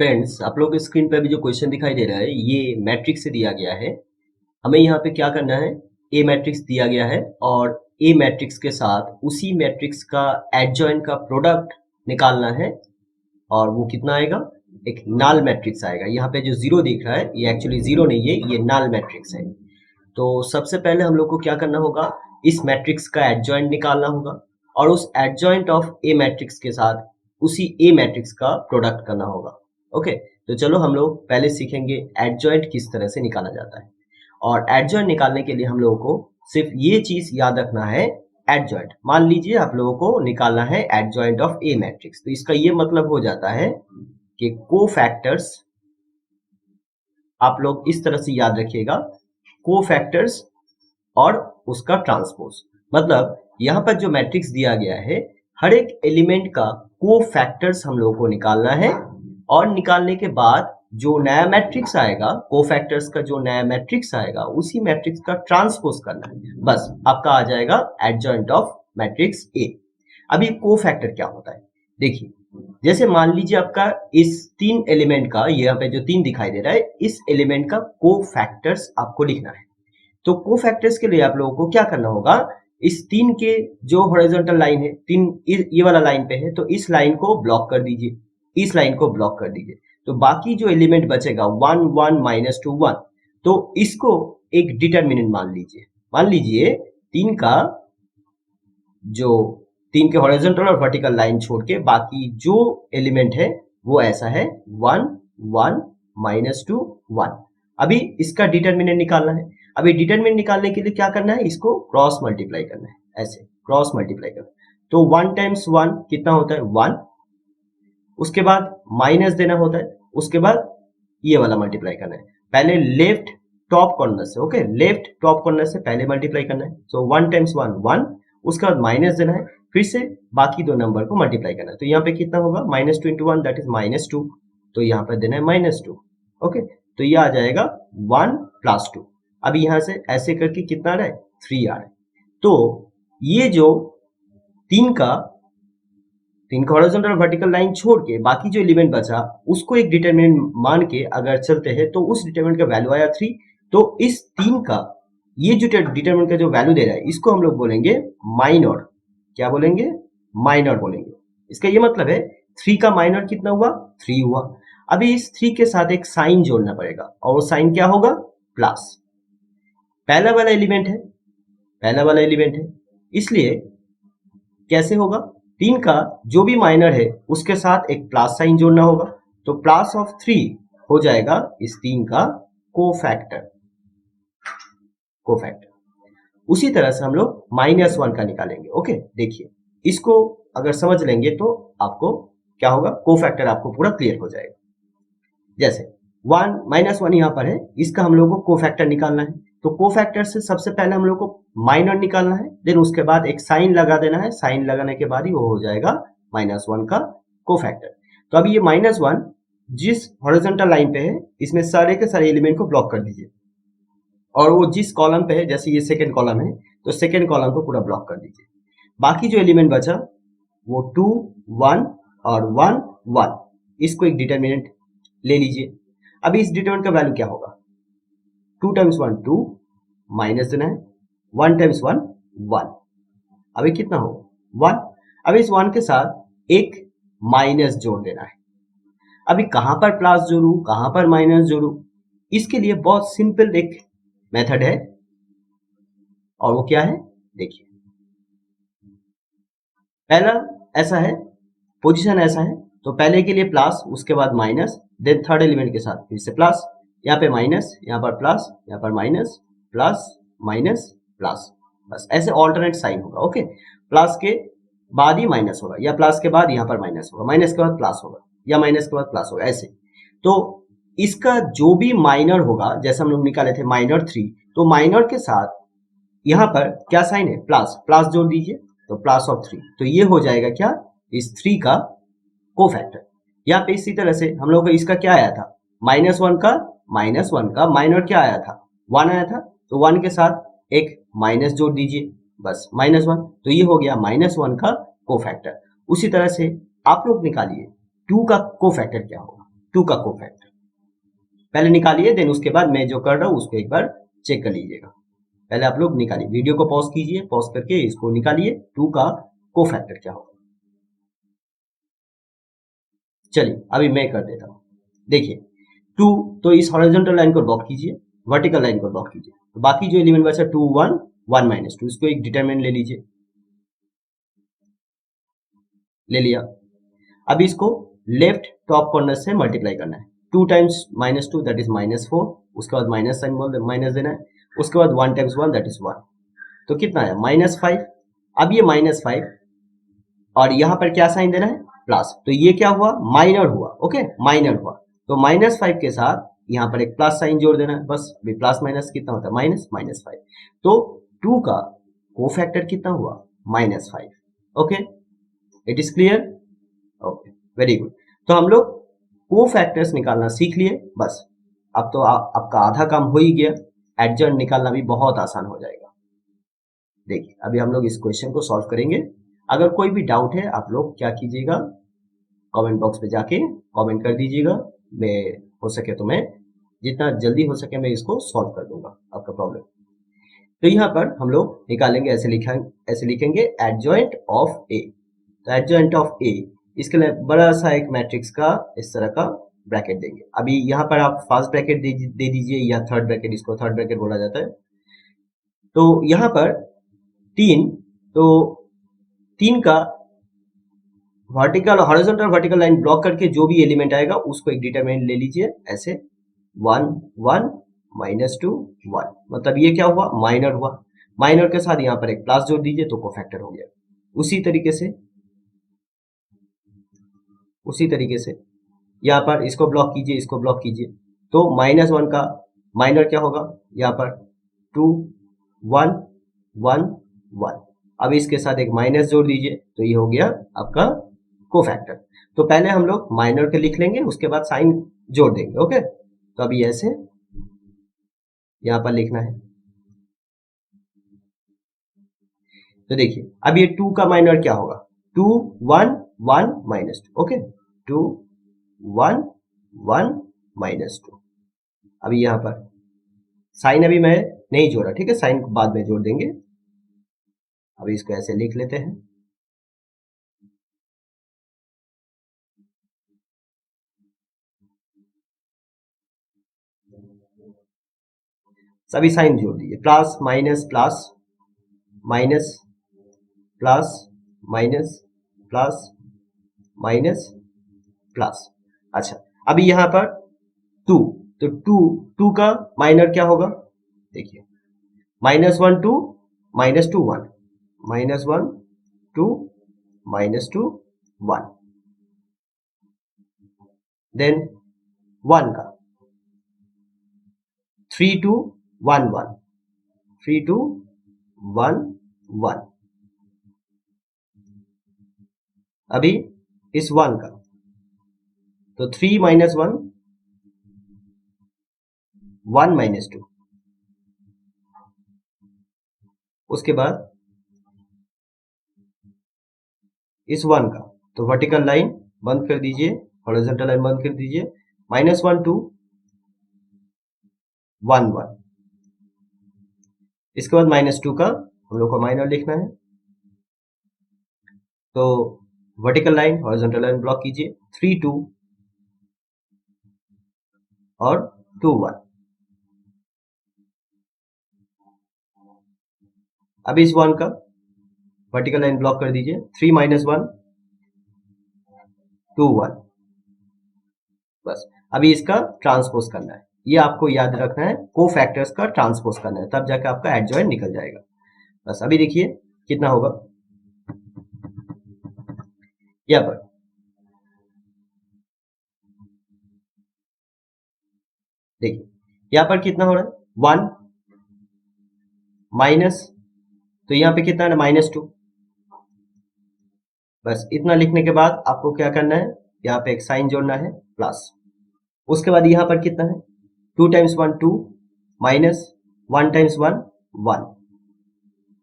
Friends, आप लोग के स्क्रीन पे अभी जो क्वेश्चन दिखाई दे रहा है ये मैट्रिक्स से दिया गया है। हमें यहाँ पे क्या करना है, ए मैट्रिक्स दिया गया है और ए मैट्रिक्स के साथ उसी मैट्रिक्स का एडजॉइंट का प्रोडक्ट निकालना है। और वो कितना आएगा, एक नल मैट्रिक्स आएगा। यहाँ पे जो जीरो दिख रहा है ये एक्चुअली जीरो नहीं है, ये नल मैट्रिक्स है। तो सबसे पहले हम लोग को क्या करना होगा, इस मैट्रिक्स का एडजॉइंट निकालना होगा और उस एडजॉइंट ऑफ ए मैट्रिक्स के साथ उसी ए मैट्रिक्स का प्रोडक्ट करना होगा। ओके, तो चलो हम लोग पहले सीखेंगे एडजॉइंट किस तरह से निकाला जाता है। और एडजॉइंट निकालने के लिए हम लोगों को सिर्फ ये चीज याद रखना है, एडजॉइंट। मान लीजिए आप लोगों को निकालना है एडजॉइंट ऑफ ए मैट्रिक्स, तो इसका ये मतलब हो जाता है कि कोफैक्टर्स, आप लोग इस तरह से याद रखिएगा, कोफैक्टर्स और उसका ट्रांसपोज। मतलब यहाँ पर जो मैट्रिक्स दिया गया है हर एक एलिमेंट का कोफैक्टर्स हम लोगों को निकालना है और निकालने के बाद जो नया मैट्रिक्स आएगा, कोफैक्टर्स का जो नया मैट्रिक्स आएगा उसी मैट्रिक्स का ट्रांसपोज करना है। बस आपका आ जाएगा एडजॉइंट ऑफ मैट्रिक्स ए। अभी कोफैक्टर क्या होता है देखिए, जैसे मान लीजिए आपका इस तीन एलिमेंट का, यहाँ पे जो तीन दिखाई दे रहा है, इस एलिमेंट का कोफैक्टर्स आपको लिखना है। तो कोफैक्टर्स के लिए आप लोगों को क्या करना होगा, इस तीन के जो हॉरिजॉन्टल लाइन है, तीन ये वाला लाइन पे है, तो इस लाइन को ब्लॉक कर दीजिए, इस लाइन को ब्लॉक कर दीजिए। तो बाकी जो एलिमेंट बचेगा 1 1 -2 1, तो इसको एक डिटरमिनेंट मान लीजिए। मान लीजिए तीन का जो तीन के हॉरिजॉन्टल और वर्टिकल लाइन छोड़ के बाकी जो एलिमेंट है वो ऐसा है 1 1 -2 1। अभी इसका डिटरमिनेंट निकालना है। अभी डिटरमिनेंट निकालने के लिए क्या करना है, इसको क्रॉस मल्टीप्लाई करना है, ऐसे क्रॉस मल्टीप्लाई करना है। तो 1 टाइम्स 1 कितना होता है 1, उसके बाद माइनस देना होता है, उसके बाद ये वाला मल्टीप्लाई करना है। पहले लेफ्ट टॉप कॉर्नर से, ओके, लेफ्ट टॉप कॉर्नर से पहले मल्टीप्लाई करना है। तो 1 टाइम्स 1 1, उसके बाद माइनस देना है, फिर से बाकी दो नंबर को मल्टीप्लाई करना है। तो यहाँ पे कितना होगा, -2 इंटू 1 दैट इज -2, तो यहाँ पे देना है -2। ओके, तो ये आ जाएगा 1 + 2। अब यहाँ से ऐसे करके कितना आ रहा है 3 आ रहा है। तो ये जो तीन का हॉरिजॉन्टल और वर्टिकल लाइन छोड़ के बाकी जो एलिमेंट बचा उसको एक डिटरमिनेंट मान के अगर चलते हैं तो उस डिटरमिनेंट का वैल्यू आया 3। तो इस तीन का ये जो डिटरमिनेंट का जो वैल्यू दे रहा है इसको हम लोग बोलेंगे माइनर। क्या बोलेंगे, माइनर बोलेंगे। इसका ये मतलब है 3 का माइनर कितना हुआ, 3 हुआ। अभी इस 3 के साथ एक साइन जोड़ना पड़ेगा और वो साइन क्या होगा, प्लस। पहला वाला एलिमेंट है, पहला वाला एलिमेंट है, इसलिए कैसे होगा, तीन का जो भी माइनर है उसके साथ एक प्लस साइन जोड़ना होगा। तो प्लस ऑफ 3 हो जाएगा इस तीन का कोफैक्टर। उसी तरह से हम लोग -1 का निकालेंगे। ओके, देखिए इसको अगर समझ लेंगे तो आपको क्या होगा, कोफैक्टर आपको पूरा क्लियर हो जाएगा। जैसे 1 -1 यहाँ पर है, इसका हम लोग को कोफैक्टर निकालना है। तो कोफैक्टर से सबसे पहले हम लोग को माइनर निकालना है, देन उसके बाद एक साइन लगा देना है, साइन लगाने के बाद ही वो हो जाएगा -1 का कोफैक्टर। तो अभी ये -1 जिस हॉरिजॉन्टल लाइन पे है इसमें सारे के सारे एलिमेंट को ब्लॉक कर दीजिए और वो जिस कॉलम पे है, जैसे ये सेकेंड कॉलम है तो सेकेंड कॉलम को पूरा ब्लॉक कर दीजिए। बाकी जो एलिमेंट बचा वो 2 1 और 1 1, इसको एक डिटरमिनेंट ले लीजिए। अभी इस डिटरमिनेंट का वैल्यू क्या होगा, 2 टाइम्स 1 2, माइनस देना है, 1 टाइम्स 1 1, अभी कितना होगा 1। अब इस 1 के साथ एक माइनस जोड़ देना है। अभी कहां पर प्लस जोड़ू, कहां पर माइनस जोड़ू, इसके लिए बहुत सिंपल एक मेथड है और वो क्या है देखिए। पहला ऐसा है, पोजीशन ऐसा है, तो पहले के लिए प्लस, उसके बाद माइनस, देन थर्ड एलिमेंट के साथ फिर से प्लस, यहाँ पे माइनस, यहाँ पर प्लस, यहाँ पर माइनस, प्लस माइनस प्लस, बस ऐसे ऑल्टरनेट साइन होगा। ओके, प्लस के बाद ही माइनस होगा या प्लस के बाद यहाँ पर माइनस होगा, माइनस के बाद प्लस होगा या माइनस के बाद प्लस होगा, ऐसे। तो इसका जो भी माइनर होगा, जैसे हम लोग निकाले थे -3, तो माइनर के साथ यहाँ पर क्या साइन है, प्लस, प्लस जोड़ दीजिए, तो प्लस ऑफ 3, तो ये हो जाएगा क्या, इस 3 का कोफैक्टर। यहाँ पे इसी तरह से हम लोग का इसका क्या आया था, -1 का माइनर क्या आया था, 1 आया था, तो 1 के साथ एक माइनस जोड़ दीजिए, बस -1, तो ये हो गया -1 का कोफैक्टर। उसी तरह से आप लोग निकालिए 2 का कोफैक्टर क्या होगा। 2 का कोफैक्टर पहले निकालिए, देन उसके बाद मैं जो कर रहा हूँ उसको एक बार चेक कर लीजिएगा। पहले आप लोग निकालिए, वीडियो को पॉज कीजिए, पॉज करके इसको निकालिए 2 का कोफैक्टर क्या होगा। चलिए अभी मैं कर देता हूँ। देखिए 2, तो इस हॉरिजॉन्टल लाइन को ड्रॉ कीजिए, वर्टिकल लाइन को ड्रॉ कीजिए, तो बाकी जो एलिमेंट बचा 2 1 1 माइनस 2, इसको एक डिटरमिनेंट ले लीजिए, ले लिया। अब इसको लेफ्ट टॉप कॉर्नर से मल्टीप्लाई करना है, 2 टाइम्स माइनस 2 दैट इज -4, उसके बाद माइनस साइन बोल माइनस देना है, उसके बाद 1 टाइम्स 1 दैट इज 1, तो कितना है -5। अब ये -5 और यहाँ पर क्या साइन देना है, प्लस, तो ये क्या हुआ, माइनर हुआ, ओके माइनर हुआ, तो -5 के साथ यहाँ पर एक प्लस साइन जोड़ देना है, बस। अभी प्लस माइनस कितना होता है, माइनस, -5, तो 2 का कोफैक्टर कितना हुआ, -5। Okay, it is clear, okay very good. तो हम लोग कोफैक्टर्स निकालना सीख लिए, बस। अब तो आपका आधा काम हो ही गया, एडजॉइंट निकालना भी बहुत आसान हो जाएगा। देखिए अभी हम लोग इस क्वेश्चन को सॉल्व करेंगे। अगर कोई भी डाउट है आप लोग क्या कीजिएगा, कमेंट बॉक्स में जाके कमेंट कर दीजिएगा, मैं हो सके तो मैं जितना जल्दी हो सके मैं इसको सॉल्व कर दूंगा आपका प्रॉब्लम। तो यहाँ पर हम लोग निकालेंगे, ऐसे लिखेंगे एडजॉइंट ऑफ ए। तो एडजॉइंट ऑफ ए, इसके लिए बड़ा सा एक मैट्रिक्स का इस तरह का ब्रैकेट देंगे। अभी यहाँ पर आप फर्स्ट ब्रैकेट दे दीजिए या थर्ड ब्रैकेट, इसको थर्ड ब्रैकेट बोला जाता है। तो यहाँ पर 3, तो 3 का vertical horizontal vertical line block करके जो भी एलिमेंट आएगा उसको एक डिटरमिनेंट ले लीजिए, ऐसे 1 1 -2 1, मतलब ये क्या हुआ, माइनर हुआ। माइनर के साथ यहाँ पर एक प्लस जोड़ दीजिए तो कोफैक्टर हो गया। उसी तरीके से यहाँ पर इसको ब्लॉक कीजिए, इसको ब्लॉक कीजिए, तो -1 का माइनर क्या होगा, यहाँ पर 2 1 1 1। अब इसके साथ एक माइनस जोड़ दीजिए तो ये हो गया आपका कोफैक्टर। तो पहले हम लोग माइनर के लिख लेंगे, उसके बाद साइन जोड़ देंगे, ओके। तो अभी ऐसे यहाँ पर लिखना है। तो देखिए अब ये 2 का माइनर क्या होगा, 2 1 1 -2, ओके, 2 1 1 -2। अभी यहाँ पर साइन अभी मैं नहीं जोड़ा, ठीक है, साइन बाद में जोड़ देंगे। अभी इसको ऐसे लिख लेते हैं। सभी साइन जोड़ दीजिए, plus minus plus minus plus minus plus minus plus. अच्छा अभी यहाँ पर 2, तो 2 का माइनर क्या होगा, देखिए -1 2 -2 1, -1 2 -2 1, देन 1 का 3 2 1 1, 3 2 1 1। अभी इस 1 का, तो 3 -1 1 -2, उसके बाद इस 1 का, तो वर्टिकल लाइन बंद कर दीजिए, हॉरिजॉन्टल लाइन बंद कर दीजिए, -1 2 1 1। इसके बाद -2 का हम लोग को माइनर लिखना है, तो vertical line horizontal line block कीजिए, 3 2 और 2 1। अब इस 1 का वर्टिकल लाइन ब्लॉक कर दीजिए, 3 -1 2 1, बस। अभी इसका ट्रांसपोज करना है, ये आपको याद रखना है, कोफैक्टर्स का ट्रांसपोज करना है, तब जाके आपका एडजॉइंट निकल जाएगा, बस। अभी देखिए कितना होगा, यहाँ पर देखिए यहाँ पर कितना हो रहा है, 1 माइनस, तो यहाँ पे कितना है, -2, बस। इतना लिखने के बाद आपको क्या करना है, यहाँ पे एक साइन जोड़ना है, प्लस। उसके बाद यहाँ पर कितना है, 2 टाइम्स 1 2 माइनस 1 टाइम्स 1 1,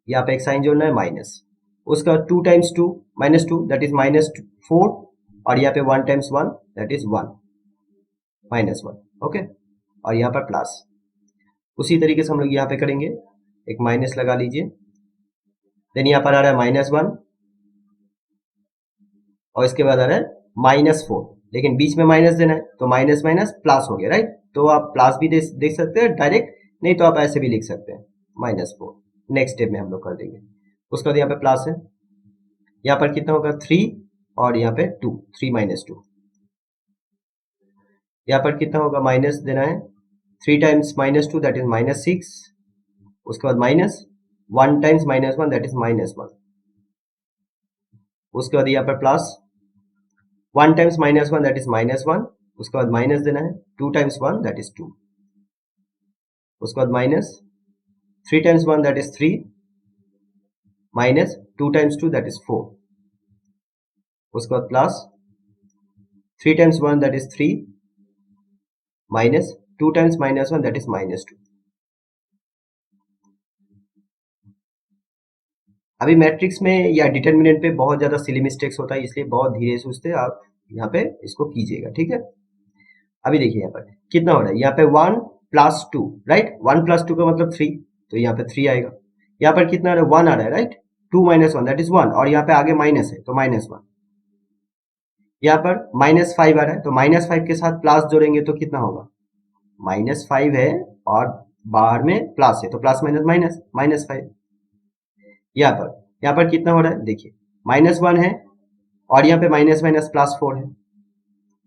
यहाँ पे एक साइन जोड़ना है, माइनस। उसका 2 टाइम्स 2 -2 दैट इज -4, और यहाँ पे 1 टाइम्स 1 दैट इज 1, -1, ओके, और यहाँ पर प्लस। उसी तरीके से हम लोग यहाँ पे करेंगे, एक माइनस लगा लीजिए, देन यहाँ पर आ रहा है -1 और इसके बाद आ रहा है -4, लेकिन बीच में माइनस देना है तो माइनस माइनस प्लस हो गया, राइट। तो आप प्लस भी देख सकते हैं डायरेक्ट, नहीं तो आप ऐसे भी लिख सकते हैं -4। नेक्स्ट स्टेप में हम लोग कर देंगे। उसके बाद यहाँ पे प्लस है, यहाँ पर कितना होगा 3 और यहाँ पे 2, 3 - 2। यहाँ पर कितना होगा माइनस देना है, 3 टाइम्स -2 दैट इज -6। उसके बाद माइनस 1 टाइम्स -1 दैट इज -1। उसके बाद यहाँ पर प्लस 1 टाइम्स -1 दैट इज -1। उसके बाद माइनस देना है 2 टाइम्स 1 दैट इज 2। उसके बाद minus 3 times 1 that is 3, minus 2 times 2 that is 4। उसके बाद plus 3 times 1 that is 3, minus 2 times -1 that is -2। अभी मैट्रिक्स में या डिटर्मिनेंट पे बहुत ज्यादा सिली मिस्टेक्स होता है, इसलिए बहुत धीरे से आप यहाँ पे इसको कीजिएगा, ठीक है। अभी देखिए यहाँ पर कितना हो रहा है, यहाँ पे 1 + 2, राइट। 1 + 2 का मतलब 3, तो यहाँ पे 3 आएगा। यहाँ पर कितना आ रहा है, 1 आ रहा है, राइट। 2 - 1 दैट इज 1, और यहाँ पे आगे माइनस है तो -1। यहाँ पर -5 आ रहा है, तो -5 के साथ प्लस जोड़ेंगे तो कितना होगा, -5 है और बाहर में प्लस है, तो प्लस माइनस माइनस, -5। यहाँ पर कितना हो रहा है, देखिए -1 है और यहाँ पे माइनस माइनस +4 है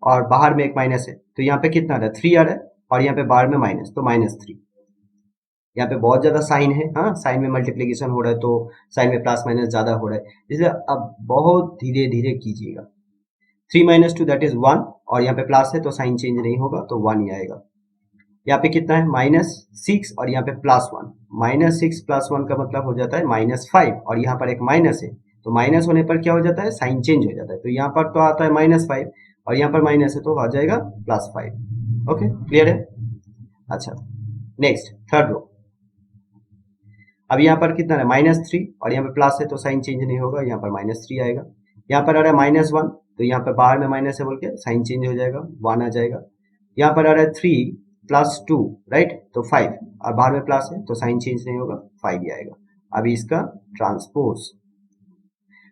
और बाहर में एक माइनस है, तो यहाँ पे कितना आ रहा है, 3 आ रहा है और यहाँ पे बाहर में माइनस, तो -3। यहाँ पे बहुत ज्यादा साइन है, हाँ, साइन में मल्टीप्लीकेशन हो रहा है तो साइन में प्लस माइनस ज्यादा हो रहा है, इसलिए अब बहुत धीरे धीरे कीजिएगा। 3 - 2 दैट इज 1 और यहाँ पे प्लस है तो साइन चेंज नहीं होगा, तो 1 ही आएगा। यहाँ पे कितना है, -6 और यहाँ पे +1। -6 + 1 का मतलब हो जाता है -5 और यहाँ पर एक माइनस है, तो माइनस होने पर क्या हो जाता है, साइन चेंज हो जाता है, तो यहाँ पर तो आता है -5 और यहाँ पर माइनस है तो आ जाएगा +5। ओके, क्लियर है। अच्छा, नेक्स्ट थर्ड रो। अब यहाँ पर कितना है, -3 और यहाँ पे प्लस है तो साइन चेंज नहीं होगा, यहाँ पर -3 आएगा। यहाँ पर आ रहा है -1, तो यहाँ पर बाहर में माइनस है बोल के साइन चेंज हो जाएगा, 1 आ जाएगा। यहाँ पर आ रहा है 3 + 2, राइट, तो 5 और बाहर में प्लस है तो साइन चेंज नहीं होगा, 5 ही आएगा। अभी इसका ट्रांसपोज।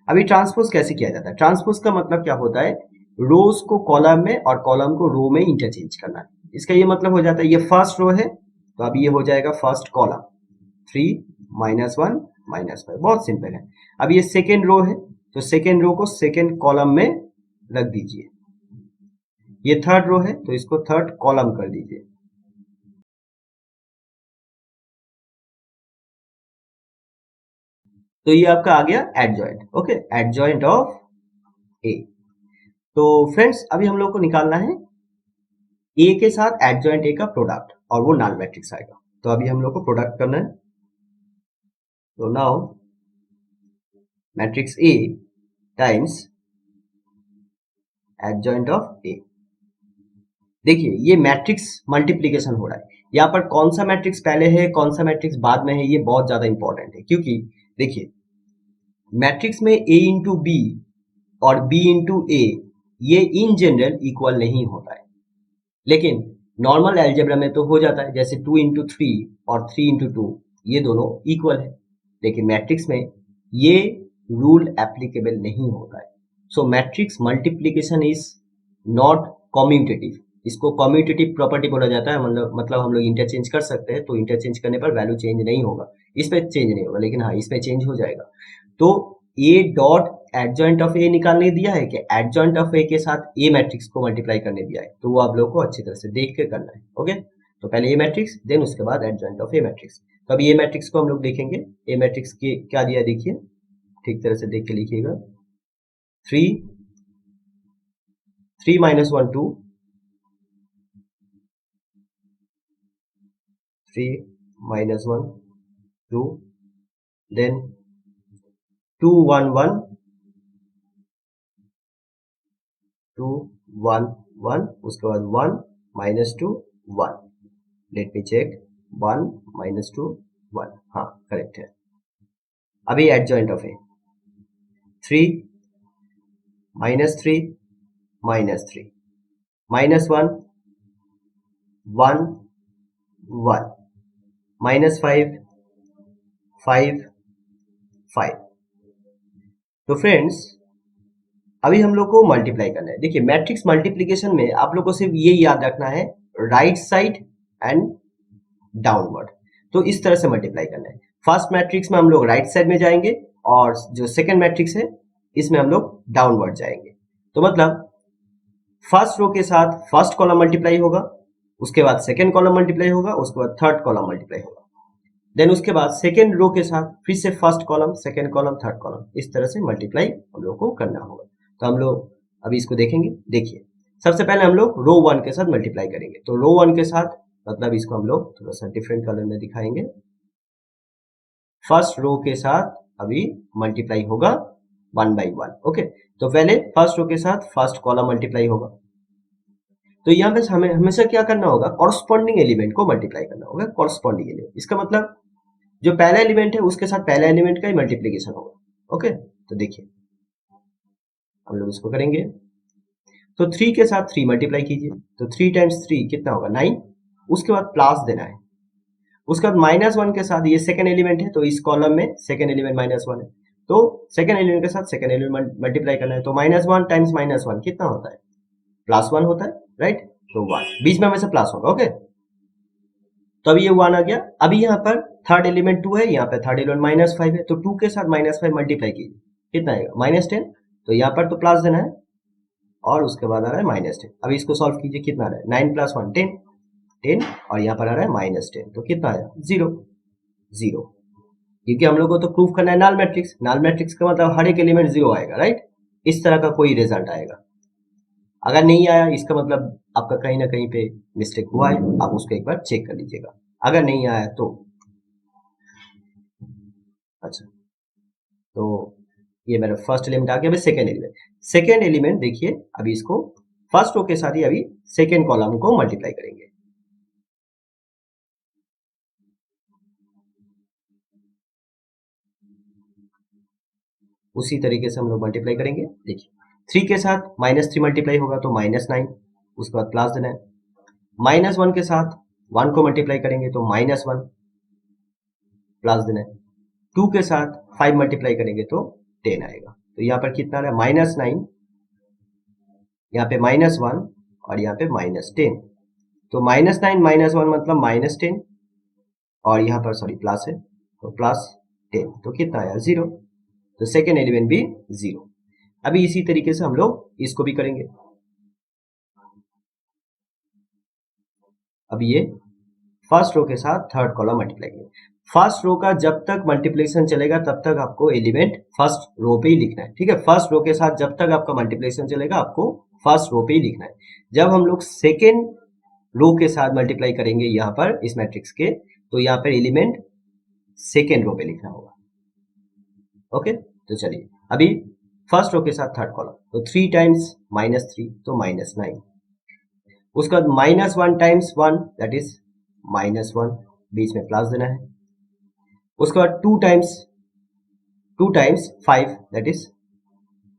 अभी ट्रांसपोज कैसे किया जाता है, ट्रांसपोज का मतलब क्या होता है, रोज को कॉलम में और कॉलम को रो में इंटरचेंज करना है। इसका ये मतलब हो जाता है, ये फर्स्ट रो है तो अभी ये हो जाएगा फर्स्ट कॉलम, 3 - 1 -5, बहुत सिंपल है। अब ये सेकेंड रो है तो सेकेंड रो को सेकेंड कॉलम में रख दीजिए। ये थर्ड रो है तो इसको थर्ड कॉलम कर दीजिए। तो ये आपका आ गया एडजॉइंट, ओके, एडजॉइंट ऑफ ए। तो फ्रेंड्स अभी हम लोग को निकालना है ए के साथ एडजॉइंट ए का प्रोडक्ट और वो नल मैट्रिक्स आएगा। तो अभी हम लोग को प्रोडक्ट करना है, तो now matrix A times adjoint of A. देखिए ये मैट्रिक्स मल्टीप्लीकेशन हो रहा है, यहाँ पर कौन सा मैट्रिक्स पहले है कौन सा मैट्रिक्स बाद में है ये बहुत ज्यादा इंपॉर्टेंट है, क्योंकि देखिए मैट्रिक्स में ए इंटू बी और बी इंटू ए ये इन जनरल इक्वल नहीं होता है, लेकिन नॉर्मल एल्जेब्रा में तो हो जाता है, जैसे 2 × 3 और 3 × 2 ये दोनों इक्वल है, लेकिन मैट्रिक्स में ये रूल एप्लीकेबल नहीं होता है। So matrix multiplication is not commutative, इसको कॉम्यूटेटिव प्रॉपर्टी बोला जाता है, मतलब हम लोग इंटरचेंज कर सकते हैं, तो इंटरचेंज करने पर वैल्यू चेंज नहीं होगा, इस पे चेंज नहीं होगा, लेकिन हाँ इसमें चेंज हो जाएगा। तो ए डॉट एडजॉइंट ऑफ ए निकालने दिया है कि एडजॉइंट ऑफ ए के साथ ए मैट्रिक्स को मल्टीप्लाई करने दिया है, तो वो आप लोग को अच्छी तरह से देख के करना है। ओके, तो पहले ए मैट्रिक्स देन उसके बाद एडजॉइंट ऑफ ए मैट्रिक्स। तो अभी ए मैट्रिक्स को हम लोग देखेंगे, ए मैट्रिक्स के क्या दिया देखिए, ठीक तरह से देख के लिखिएगा। 3 3 - 1 2, 3 - 1 2, देन 2 1 1 2 1 1, उसके बाद 1 - 2 1। लेट मी चेक, 1 - 2 1, हाँ करेक्ट है। अभी एडजॉइंट ऑफ ए 3 - 3 - 3 -1 1 1 -5 5 5। तो फ्रेंड्स अभी हम लोग को मल्टीप्लाई करना है। देखिए मैट्रिक्स मल्टीप्लिकेशन में आप लोग को सिर्फ ये याद रखना है, राइट साइड एंड डाउनवर्ड। तो इस तरह से मल्टीप्लाई करना है। फर्स्ट मैट्रिक्स में हम लोग राइट साइड में जाएंगे और जो सेकंड मैट्रिक्स है इसमें हम लोग डाउनवर्ड जाएंगे। तो मतलब फर्स्ट रो के साथ फर्स्ट कॉलम मल्टीप्लाई होगा, उसके बाद सेकंड कॉलम मल्टीप्लाई होगा, उसके बाद थर्ड कॉलम मल्टीप्लाई होगा, देन उसके बाद सेकंड रो के साथ फिर से first column, second column, third column, इस तरह से मल्टीप्लाई हम लोग को करना होगा। तो हम लोग अभी इसको देखेंगे। देखिए सबसे पहले हम लोग रो 1 के साथ मल्टीप्लाई करेंगे। तो रो 1 के साथ मतलब इसको हम लोग थोड़ा सा डिफरेंट कलर में दिखाएंगे। फर्स्ट रो के साथ अभी मल्टीप्लाई होगा 1 बाई 1। ओके, तो पहले फर्स्ट रो के साथ फर्स्ट कॉलम मल्टीप्लाई होगा। तो यहाँ पे हमें हमेशा क्या करना होगा, कॉरस्पॉन्डिंग एलिमेंट को मल्टीप्लाई करना होगा। कॉरस्पॉन्डिंग एलिमेंट इसका मतलब जो पहला एलिमेंट है उसके साथ पहला एलिमेंट का ही मल्टीप्लीकेशन होगा। ओके, तो देखिए हम लोग इसको करेंगे। तो 3 के साथ 3 मल्टीप्लाई कीजिए। तो 3 टाइम्स 3 कितना होगा 9। उसके बाद प्लस देना है। उसके बाद -1 के साथ, ये सेकंड एलिमेंट है तो इस कॉलम में सेकंड एलिमेंट -1 है, तो सेकंड एलिमेंट के साथ सेकंड एलिमेंट मल्टीप्लाई करना है। तो -1 टाइम्स -1 कितना होता है, +1 होता है, राइट। तो 1 बीच में हमेशा प्लस होगा। ओके, तो अभी ये 1 आ गया। अभी यहाँ पर थर्ड एलिमेंट 2 है, यहाँ पे थर्ड एलिमेंट -5 है, तो 2 के साथ -5 मल्टीप्लाई कीजिए, कितना आएगा -10। तो यहाँ पर तो प्लस देना है और उसके बाद आ रहा है -10। अभी इसको सॉल्व कीजिए, कितना आ रहा है 9 + 1 10 10 और यहाँ पर आ रहा है -10, तो कितना आया 0 0। क्योंकि हम लोग को तो प्रूफ करना है नल मैट्रिक्स। नल मैट्रिक्स का मतलब हर एक एलिमेंट 0 आएगा, राइट। इस तरह का कोई रिजल्ट आएगा। अगर नहीं आया इसका मतलब आपका कहीं ना कहीं पे मिस्टेक हुआ है, आप उसको एक बार चेक कर लीजिएगा। अगर नहीं आया तो अच्छा, तो ये मेरा फर्स्ट एलिमेंट आ गया। अभी सेकेंड एलिमेंट देखिए, अभी इसको फर्स्ट रो के साथ ही अभी सेकेंड कॉलम को मल्टीप्लाई करेंगे। उसी तरीके से हम लोग मल्टीप्लाई करेंगे। देखिए 3 के साथ -3 मल्टीप्लाई होगा तो -9, उसके बाद प्लस देना है। -1 के साथ 1 को मल्टीप्लाई करेंगे तो -1 प्लस देना है। 2 के साथ 5 मल्टीप्लाई करेंगे तो 10 आएगा। तो यहाँ पर कितना आ रहा है -9, यहाँ पे -1 और यहाँ पे -10। तो -9 -1 मतलब -10 और यहाँ पर सॉरी प्लस है तो +10, तो कितना आया 0। तो सेकेंड एलिमेंट भी 0। अभी इसी तरीके से हम लोग इसको भी करेंगे। अब ये फर्स्ट रो के साथ थर्ड कॉलम मल्टीप्लाई करेंगे। फर्स्ट रो का जब तक मल्टीप्लिकेशन चलेगा तब तक आपको एलिमेंट फर्स्ट रो पे ही लिखना है, ठीक है। फर्स्ट रो के साथ जब तक आपका मल्टीप्लिकेशन चलेगा आपको फर्स्ट रो पे ही लिखना है। जब हम लोग सेकेंड रो के साथ मल्टीप्लाई करेंगे यहाँ पर इस मैट्रिक्स के, तो यहाँ पर एलिमेंट सेकेंड रो पे लिखना होगा। ओके, तो चलिए अभी फर्स्ट रो के साथ थर्ड कॉलम, तो 3 टाइम्स -3 तो -9। उसके बाद -1 टाइम्स 1 दैट इज -1, बीच में प्लस देना है। उसके बाद 2 टाइम्स 5 दैट इज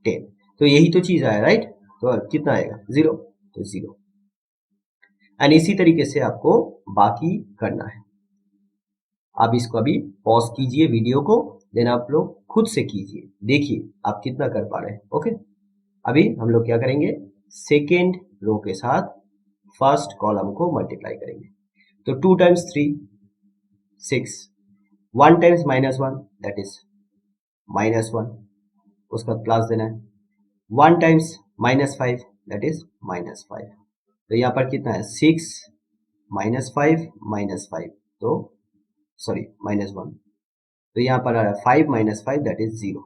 10। तो यही तो चीज आया, राइट। तो कितना आएगा 0, तो 0। एंड इसी तरीके से आपको बाकी करना है। आप इसको अभी पॉज कीजिए वीडियो को, देन आप लोग खुद से कीजिए, देखिए आप कितना कर पा रहे हैं। ओके, अभी हम लोग क्या करेंगे, सेकेंड रो के साथ फर्स्ट कॉलम को मल्टीप्लाई करेंगे। तो 2 टाइम्स 3 6, 1 टाइम्स -1 दैट इज -1, उसका प्लस देना है। 1 टाइम्स -5 दैट इज -5। तो यहाँ पर कितना है 6 -5 -5, तो सॉरी -1, तो यहाँ पर आ रहा है 5 -5 दैट इज 0।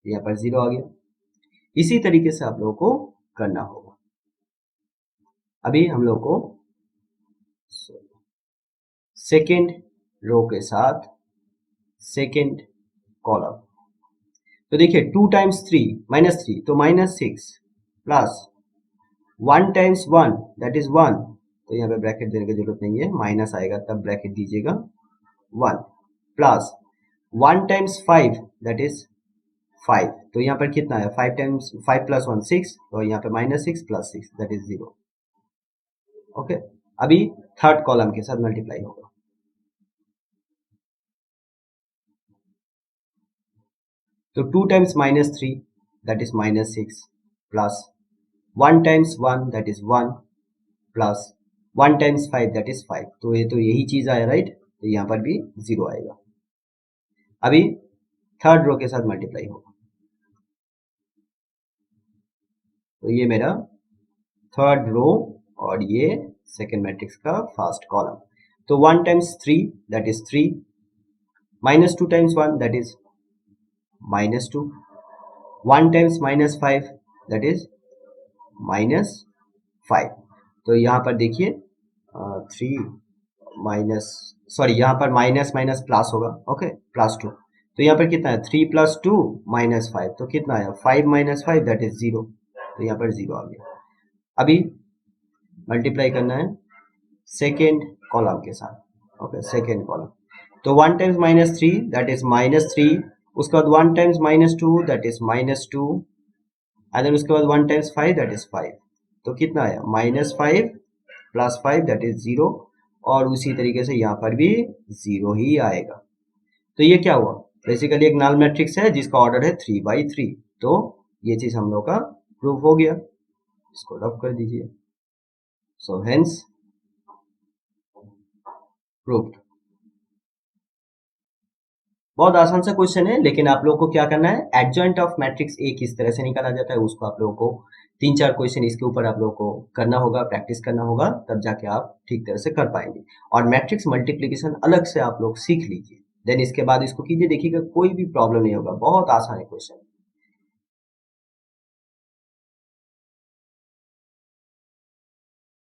यहाँ पर 0 आ गया। इसी तरीके से आप लोगों को करना होगा। अभी हम लोग को सेकेंड रो के साथ सेकेंड कॉलम, तो देखिए 2 टाइम्स 3 -3 तो -6 प्लस 1 टाइम्स 1 दैट इज 1, तो यहाँ पे ब्रैकेट देने की जरूरत नहीं है, माइनस आएगा तब ब्रैकेट दीजिएगा 1, प्लस 1 टाइम्स 5 दैट इज 5, तो यहाँ पर कितना है 5 टाइम्स 5 + 1 6, तो यहाँ पे -6 + 6 दैट इज 0। ओके, अभी थर्ड कॉलम के साथ मल्टीप्लाई होगा। तो 2 times -3 that is -6 plus 1 times 1 that is 1 plus 1 times 5 that is 5। तो ये तो यही चीज आया राइट, तो यहाँ पर भी 0 आएगा। अभी थर्ड रो के साथ मल्टीप्लाई होगा, तो ये मेरा थर्ड रो और ये सेकेंड मैट्रिक्स का फर्स्ट कॉलम। तो 1 times 3 that is 3, -2 times 1 that is -2, 1 times -5 that is -5। तो यहाँ पर देखिए 3 माइनस, सॉरी यहाँ पर माइनस माइनस प्लस होगा, ओके +2। तो यहाँ पर कितना है 3 + 2 -5, तो कितना आया 5 - 5 दैट इज 0। तो यहाँ पर 0 आ गया। अभी मल्टीप्लाई करना है सेकेंड कॉलम के साथ, ओके सेकेंड कॉलम। तो 1 टाइम्स -3 दैट इज -3, उसके बाद 1 times -2 that is -2, and then उसके बाद 1 टाइम्स 5 दैट इज 5। तो कितना आया -5 + 5 दैट इज 0, और उसी तरीके से यहाँ पर भी 0 ही आएगा। तो ये क्या हुआ, बेसिकली एक नल मैट्रिक्स है जिसका ऑर्डर है 3/3। तो ये चीज हम लोग का प्रूफ हो गया, इसको रब कर दीजिए। So hence proofed. बहुत आसान सा क्वेश्चन है, लेकिन आप लोगों को क्या करना है, एडजॉइंट ऑफ मैट्रिक्स ए किस तरह से निकाला जाता है उसको आप लोगों को 3-4 क्वेश्चन इसके ऊपर आप लोगों को करना होगा, प्रैक्टिस करना होगा, तब जाके आप ठीक तरह से कर पाएंगे। और मैट्रिक्स मल्टीप्लिकेशन अलग से आप लोग सीख लीजिए, देन इसके बाद इसको कीजिए, देखिएगा कोई भी प्रॉब्लम नहीं होगा, बहुत आसान है क्वेश्चन।